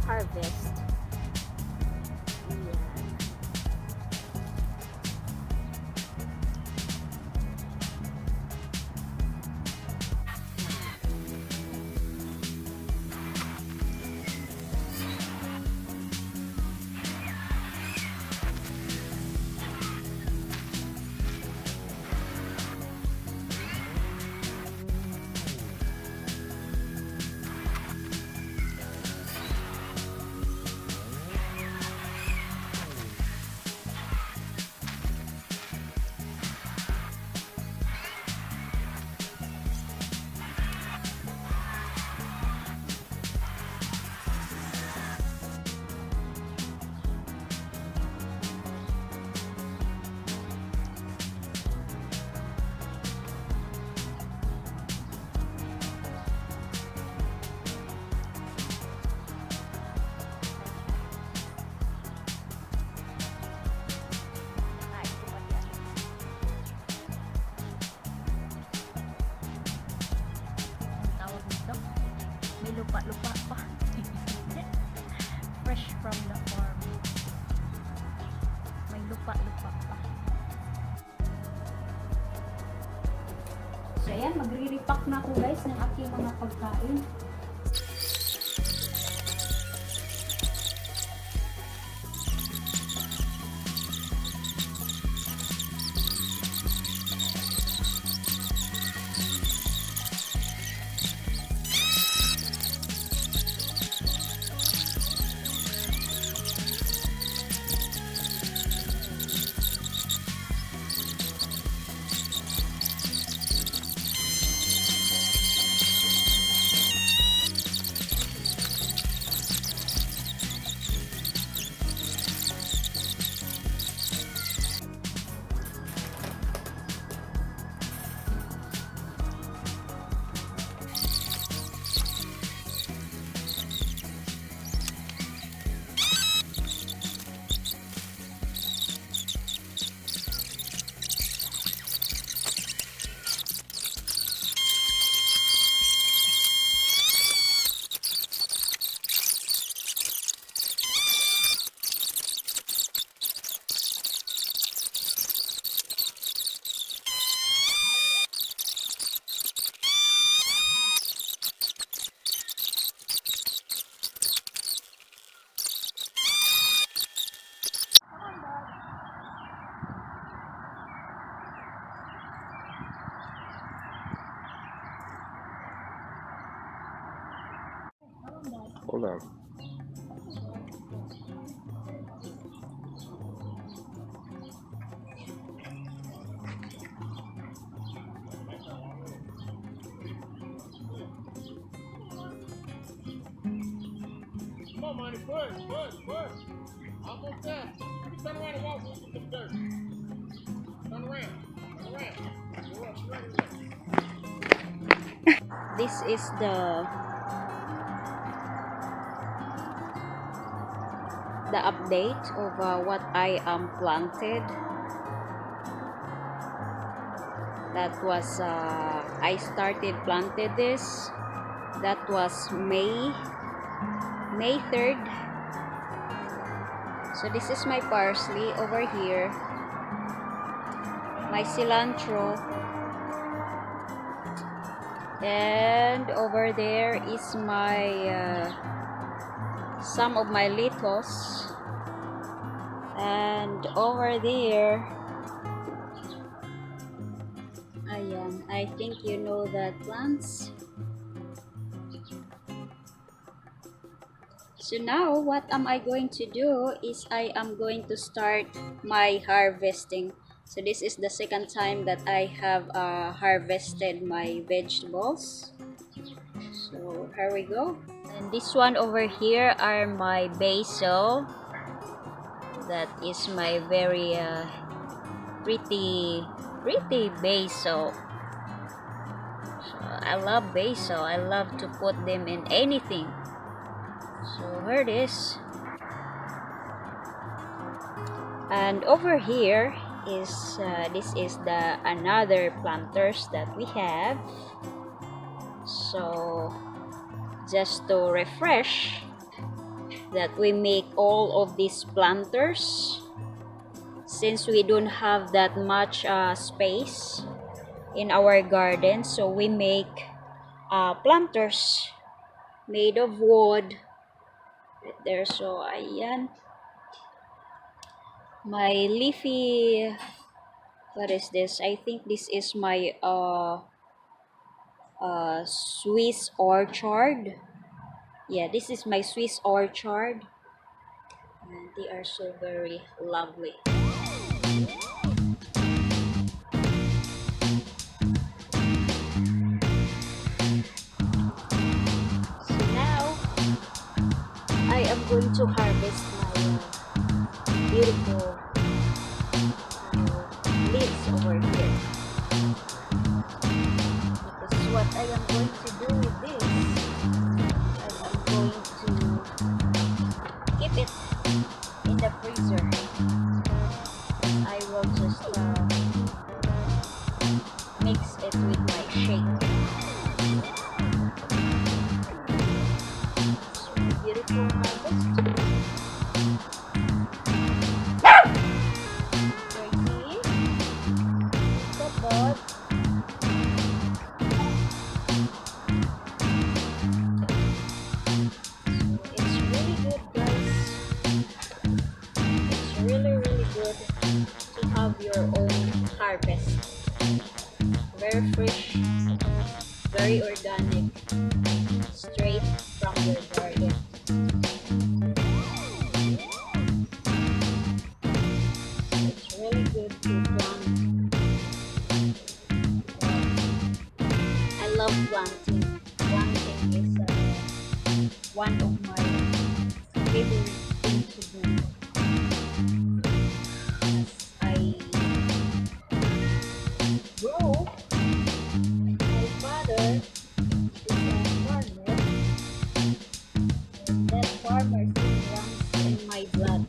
harvest. Ayan. Lupa-lupa pa. Fresh from the farm. May lupa-lupa pa. So ayan, magre-repack na ako guys ng aking mga pagkain. Hold on. Come on, Monty, push. Almost there. You turn around and walk into the dirt. Turn around. You're up, straight away. This is the update of what I planted. That was I started planted this. That was May 3rd. So this is my parsley over here, my cilantro, and over there is my some of my lettuce, and over there, ayan, I think you know that plants. So now what am I going to do is I am going to start my harvesting. So this is the second time that I have harvested my vegetables. So here we go. And this one over here are my basil. That is my very pretty basil. So I love basil. I love to put them in anything. So here it is. And over here is this is the another planters that we have. So just to refresh, that we make all of these planters since we don't have that much space in our garden, so we make planters made of wood right there. So ayan, my leafy, what is this? I think this is my Swiss orchard. Yeah, this is my Swiss orchard, and they are so very lovely. So now I am going to harvest my beautiful leaves over here. This is what I am going to do with this. I am going to keep it in the freezer. I will just mix it with my shake. So beautiful harvest. Ready? The bud. It's really good, guys. It's really good to have your own harvest. Very fresh, very organic, straight from your garden. It's really good to plant. I love planting. Planting is one of my favorite things to do. As I grow, my father is a farmer, and that farmer thing runs in my blood.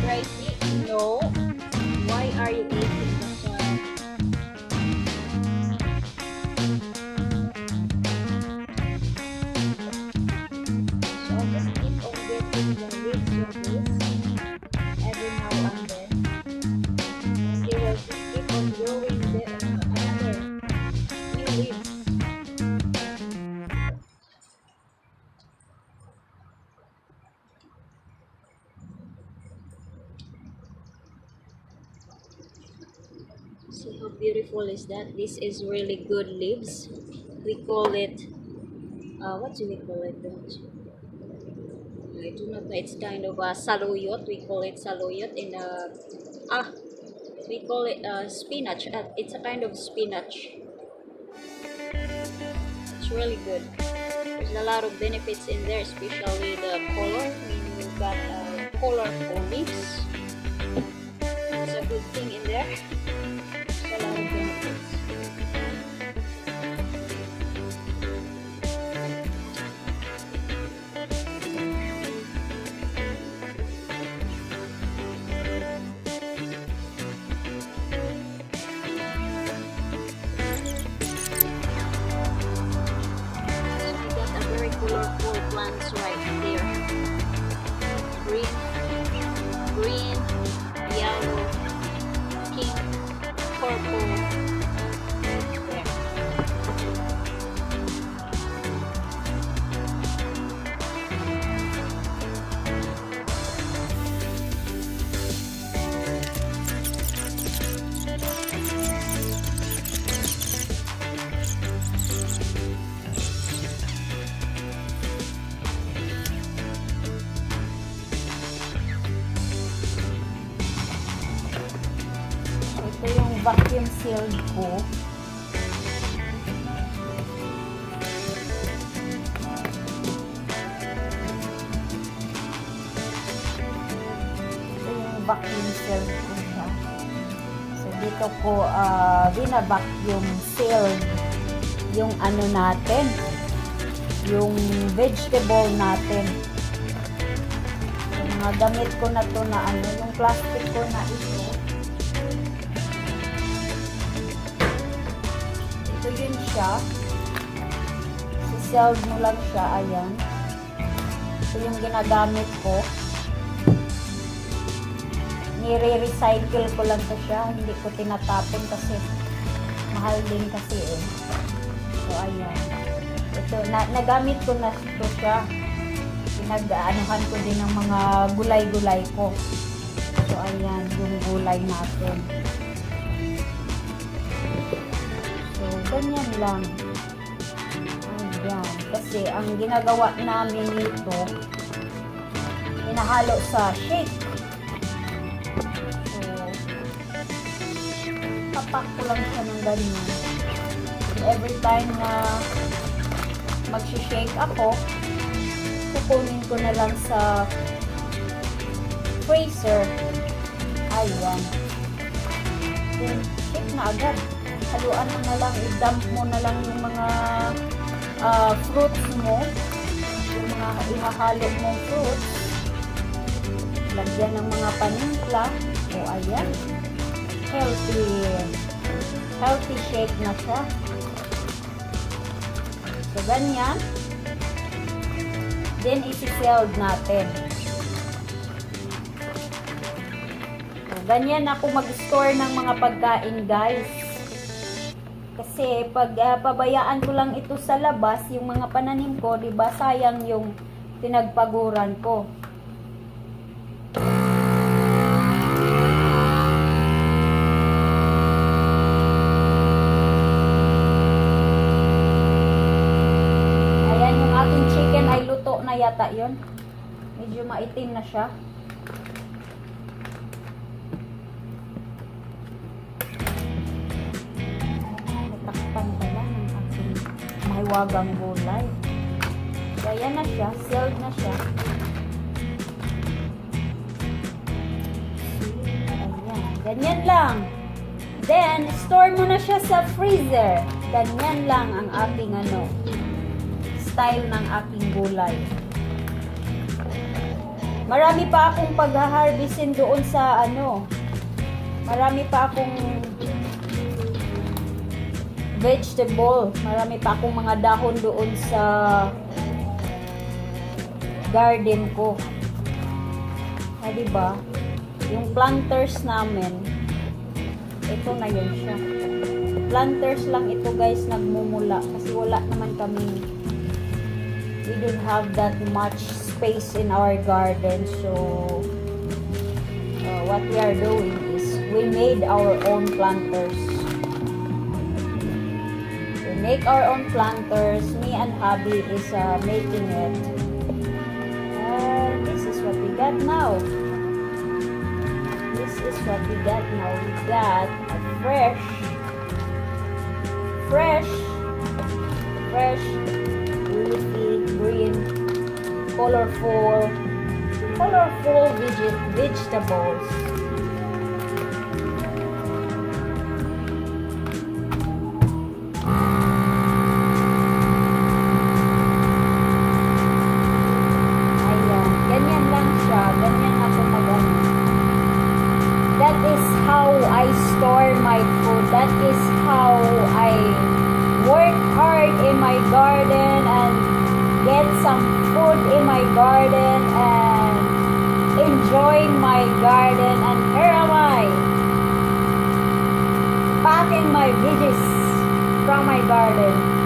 Crazy? No. Why are you eating the soil? So I'll just keep on getting the leaves of this every now and then, and they will just keep on growing another new leaves. See how beautiful is that? This is really good leaves. We call it, what do we call it? I do not know. It's kind of a saluyot. We call it saluyot in ah, we call it spinach. It's a kind of spinach. It's really good. There's a lot of benefits in there, especially the color. When you've got colorful leaves, it's a good thing in there. There's a lot of benefits. So I got a very colorful plants right there. Green, green, yellow, pink, purple. There. Ito yung vacuum sealed ko. Ito yung vacuum sealed ko siya. So dito ko bina-vacuum sealed yung ano natin, yung vegetable natin. Yung mga gamit ko na to na ano, yung plastic ko na ito. siya. Si-seld mo lang siya, ayan. Ito yung ginagamit ko. Nire-recycle ko lang to siya. Hindi ko tinatapon kasi mahal din kasi eh. So, ayan. Ito, nagamit ko na ito siya. Pinag-aanuhan ko din ng mga gulay-gulay ko. So, ayan, yung gulay natin. So, ganyan lang. Ayan. Kasi, ang ginagawa namin nito, hinahalo sa shake. So, kapak ko lang siya ng ganyan. Every time na mag-shake ako, kukunin ko na lang sa freezer. Ayan. Then, shake na agad. Haluan mo na lang, i-dump mo na lang yung mga fruits mo. Yung mga ihahalo mong fruits. Lagyan ng mga panimpla. O, ayan. Healthy shake na siya. So, ganyan. Then, isi-seld natin. So, ganyan ako mag-store ng mga pagkain, guys. Kasi, pag pabayaan ko lang ito sa labas, yung mga pananim ko, diba, sayang yung pinagpaguran ko. Na yata yun. Medyo maitim na siya. Natakpan pala ng aking mahiwagang gulay. So, ayan na siya. Sealed na siya. Ayan. Ganyan lang. Then, store mo na siya sa freezer. Ganyan lang ang aking style ng aking gulay. Marami pa akong pag-harvestin doon sa marami pa akong vegetable. Marami pa akong mga dahon doon sa garden ko. Diba? Yung planters namin, ito na yun siya. Planters lang ito, guys, nagmumula. Kasi wala naman kami, we don't have that much space in our garden, so what we are doing is we made our own planters. We make our own planters. Me and hubby is making it. This is what we got now. This is what we got now. We got a fresh leafy green colorful vegetables. Ayan, ganyan lang siya. Ganyan ako mag-ano. That is how I store my food. That is how I work hard in my garden and get some food in my garden and enjoy my garden. And here am I packing my veggies from my garden.